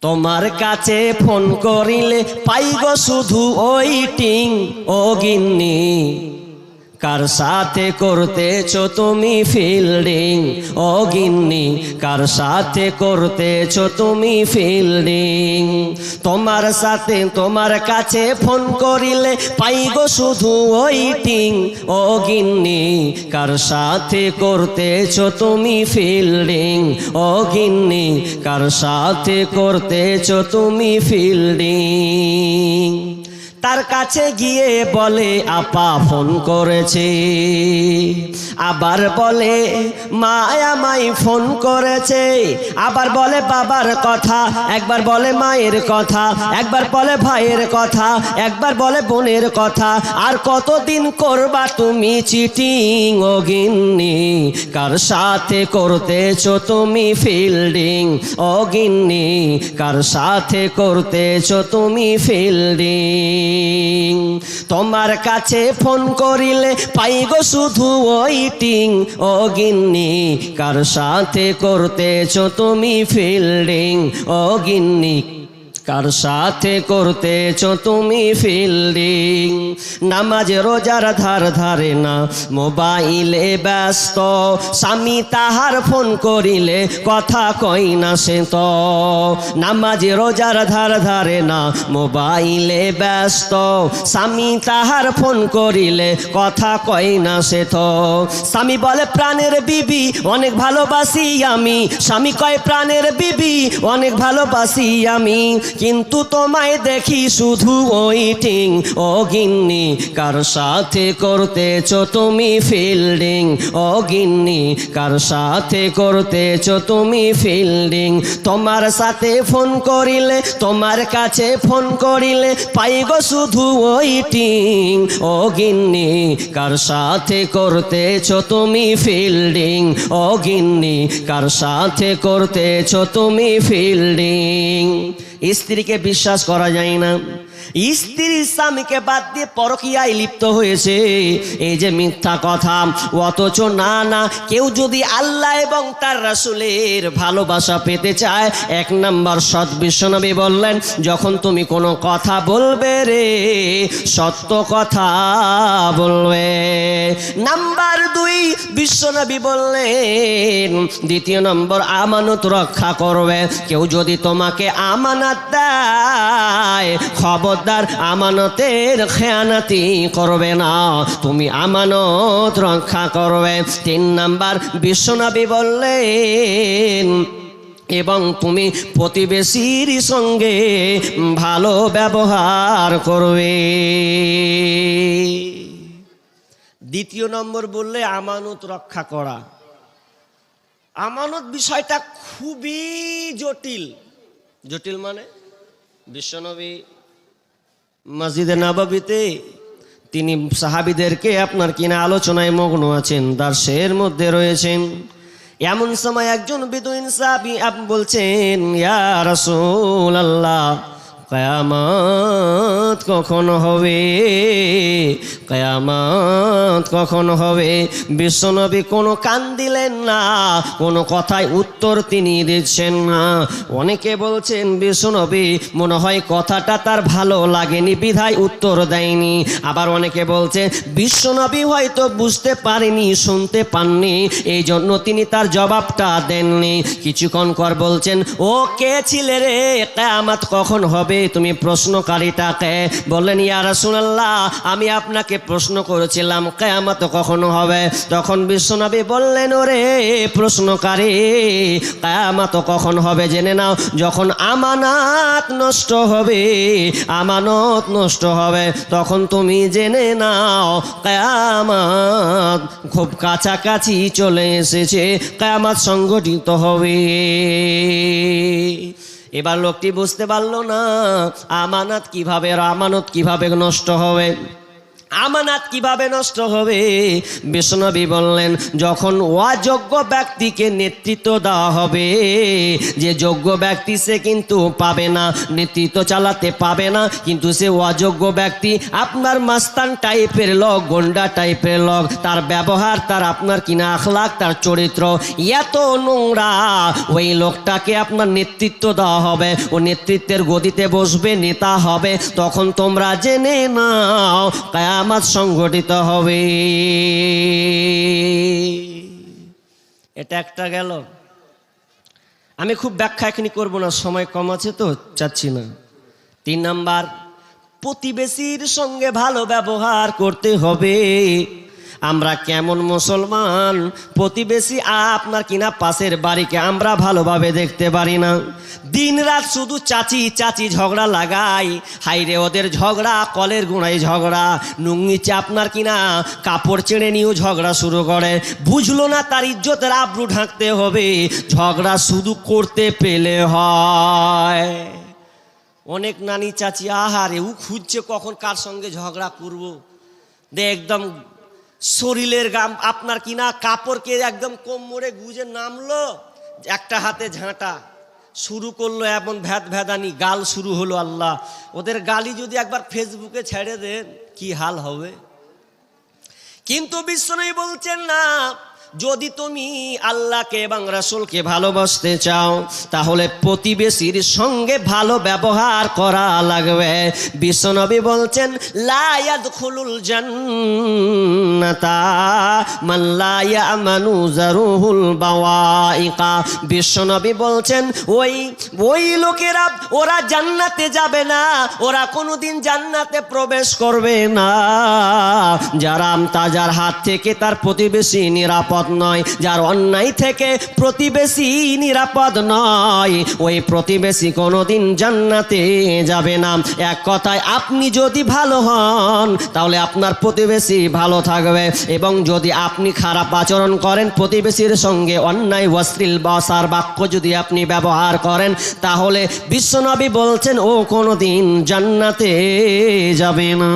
তোমার কাছে ফোন করিলে পাইব শুধু ওয়েটিং ও গিন্নি কার সাথে করতেছো তুমি ফিল্ডিং ও গিন্নি কার সাথে করতেছো তুমি ফিল্ডিং তোমার সাথে তোমার কাছে ফোন করিলে পাইব শুধু ওয়েটিং ও গিন্নি কার সাথে করতেছো তুমি ফিল্ডিং ও গিন্নি কার সাথে করতেছো তুমি ফিল্ডিং তার কাছে গিয়ে বলে আপা ফোন করেছে আবার বলে মা আমায় ফোন করেছে আবার বলে বাবার কথা একবার বলে মায়ের কথা একবার বলে ভাইয়ের কথা একবার বলে বোনের কথা আর কতদিন করবা তুমি চিটিং ও গিন্নি কার সাথে করতেছো তুমি ফিল্ডিং ও গিন্নি কার সাথে করতেছো তুমি ফিল্ডিং তোমার কাছে ফোন করিলে পাইগো শুধু ওয়েটিং ও গিন্নি কার সাথে করতেছো তুমি ফিল্ডিং ও গিন্নি কার সাথে করতেছো তুমি ফিল্ডিং নামাজ রোজার ধার ধারে না মোবাইলে ব্যস্ত স্বামী তাহার ফোন করিলে কথা কই না সে তো নামাজ রোজার ধার ধারে না মোবাইলে ব্যস্ত স্বামী তাহার ফোন করিলে কথা কই না সে তো স্বামী বলে প্রাণের বিবি অনেক ভালোবাসি আমি স্বামী কয় প্রাণের বিবি অনেক ভালোবাসি আমি কিন্তু তোমায় দেখি শুধু ওয়েটিং ও গিন্নি কার সাথে করতেছো তুমি ফিল্ডিং ও গিন্নি কার সাথে করতেছো তুমি ফিল্ডিং তোমার সাথে ফোন করিলে তোমার কাছে ফোন করিলে পাইগো শুধু ওয়েটিং ও গিন্নি কার সাথে করতেছো তুমি ফিল্ডিং ও গিন্নি কার সাথে করতেছো তুমি ফিল্ডিং স্ত্রীকে বিশ্বাস করা যায় না স্ত্রী স্বামীকে বাদ দিয়ে পরকীয়ায় লিপ্ত হয়েছে এই যে মিথ্যা কথা অথচ না না কেউ যদি আল্লাহ এবং তার রাসূলের ভালোবাসা পেতে চায় এক নাম্বার সৎ বিশ্বনবী বললেন যখন তুমি কোনো কথা বলবে রে সত্য কথা বলবে নাম্বার 2 বিশ্বনবী বললেন দ্বিতীয় নম্বর আমানত রক্ষা করবে কেউ যদি তোমাকে আমানত দেয় খবরদার আমানতের খেয়ানাতি করবে না তুমি আমানত রক্ষা করবে 3 নাম্বার বিশ্বনবী বললেন এবং তুমি প্রতিবেশীর সঙ্গে ভালো ব্যবহার করবে দ্বিতীয় নম্বর বললে আমানত রক্ষা করা আমানত বিষয়টা খুবই জটিল জটিল মানে বিশ্বনবী মসজিদে নববীতে তিনি সাহাবীদেরকে আপনার কিনা আলোচনায় মগ্ন আছেন দার্সের মধ্যে রয়েছেন এমন সময় একজন বেদুইন সাহাবী বলছেন ইয়া রাসূলুল্লাহ কিয়ামত কখন হবে কিয়ামত কখন হবে বিশ্বনবী কোনো কান দিলেন না কোনো কথায় উত্তর তিনি দিচ্ছেন না অনেকে বলছেন বিশ্বনবী মনে হয় কথাটা তার ভালো লাগেনি বিধায় উত্তর দেয়নি আবার অনেকে বলছে বিশ্বনবী হয়তো বুঝতে পারেনি শুনতে পাননি এই জন্য তিনি তার জবাবটা দেননি কিছুক্ষণ পর বলছেন ও কে ছিলে রে কিয়ামত কখন হবে তুমি প্রশ্নকারীটাকে বললেন ইয়া রাসূলুল্লাহ আমি আপনাকে প্রশ্ন করেছিলাম কিয়ামত কখন হবে তখন বিশ্বনবী বললেন ওরে প্রশ্নকারী কিয়ামত কখন হবে জেনে নাও যখন আমানত নষ্ট হবে আমানত নষ্ট হবে তখন তুমি জেনে নাও কিয়ামত খুব কাছাকাছি চলে এসেছে কিয়ামত সংঘটিত হবে এবার লোকটি বুঝতে পারলো না আমানত কিভাবে নষ্ট হবে আমানত কিভাবে নষ্ট হবে? বিশ্বনবী বললেন, যখন অযোগ্য ব্যক্তিকে নেতৃত্ব দেওয়া হবে, যে যোগ্য ব্যক্তি সে কিন্তু পাবে না, নেতৃত্ব চালাতে পাবে না, কিন্তু সে অযোগ্য ব্যক্তি, আপনার মাস্তান টাইপের লোক, গন্ডা টাইপের লোক, তার ব্যবহার, তার আপনার কিনা আখলাক, তার চরিত্র এত নোংরা, ওই লোকটাকে আপনার নেতৃত্ব দেওয়া হবে, ও নেতৃত্বের গদিতে বসবে, নেতা হবে, তখন তোমরা জেনে নাও কিয়ামত সংঘটিত হবে। এটা একটা গেল। আমি খুব ব্যাখ্যা এখনই করবো না, সময় কম আছে তো চাচ্ছি না। 3 নাম্বার, প্রতিবেশীর সঙ্গে ভালো ব্যবহার করতে হবে। আমরা কেমন মুসলমান, প্রতিবেশী আপনার কিনা পাশের বাড়িকে আমরা ভালোভাবে দেখতে পারি না, দিন রাত শুধু চাচি চাচি ঝগড়া লাগাই, হাইরে ওদের ঝগড়া কলের গুঁড়ায় ঝগড়া, নুঙ্গিচে আপনার কিনা কাপড় চেড়ে নিয়েও ঝগড়া শুরু করে, বুঝলো না তার ইজ্জতের আব্রু ঢাকতে হবে, ঝগড়া শুধু করতে পেলে হয়। অনেক নানি চাচি আহারে ও খুঁজছে কখন কার সঙ্গে ঝগড়া করবো, একদম শরীরের গাম আপনার কিনা কাপড়কে একদম কোমরে গুজে নামলো, একটা হাতে ঝাঁটা শুরু করলো, এমন ভেদানি গাল শুরু হলো। আল্লাহ, ওদের গালি যদি একবার ফেসবুকে ছেড়ে দেন কি হাল হবে। কিন্তু বিশ্বনবী বলছেন না, যদি তুমি আল্লাহকে এবং রাসূলকে ভালোবাসতে চাও তাহলে প্রতিবেশীর সঙ্গে ভালো ব্যবহার করা লাগবে। বিশ্বনবী বলছেন, লা ইয়াদখুলুল জান্নাতা মান লা ইয়ামানু জারুহুল বাওয়াইকা। বিশ্বনবী বলছেন, ওই লোকেরা ওরা জান্নাতে যাবে না, ওরা কোনোদিন জান্নাতে প্রবেশ করবে না যার হাত থেকে তার প্রতিবেশী নিরাপদ নয়, যার অন্যায় থেকে প্রতিবেশী নিরাপদ নয়, ওই প্রতিবেশী কোনোদিন জান্নাতে যাবে না। এক কথায়, আপনি যদি ভালো হন তাহলে আপনার প্রতিবেশী ভালো থাকবে, এবং যদি আপনি খারাপ আচরণ করেন, প্রতিবেশীর সঙ্গে অন্যায় অশ্লীল ভাষার বাক্য যদি আপনি ব্যবহার করেন, তাহলে বিশ্বনবী বলছেন ও কোনোদিন জান্নাতে যাবে না।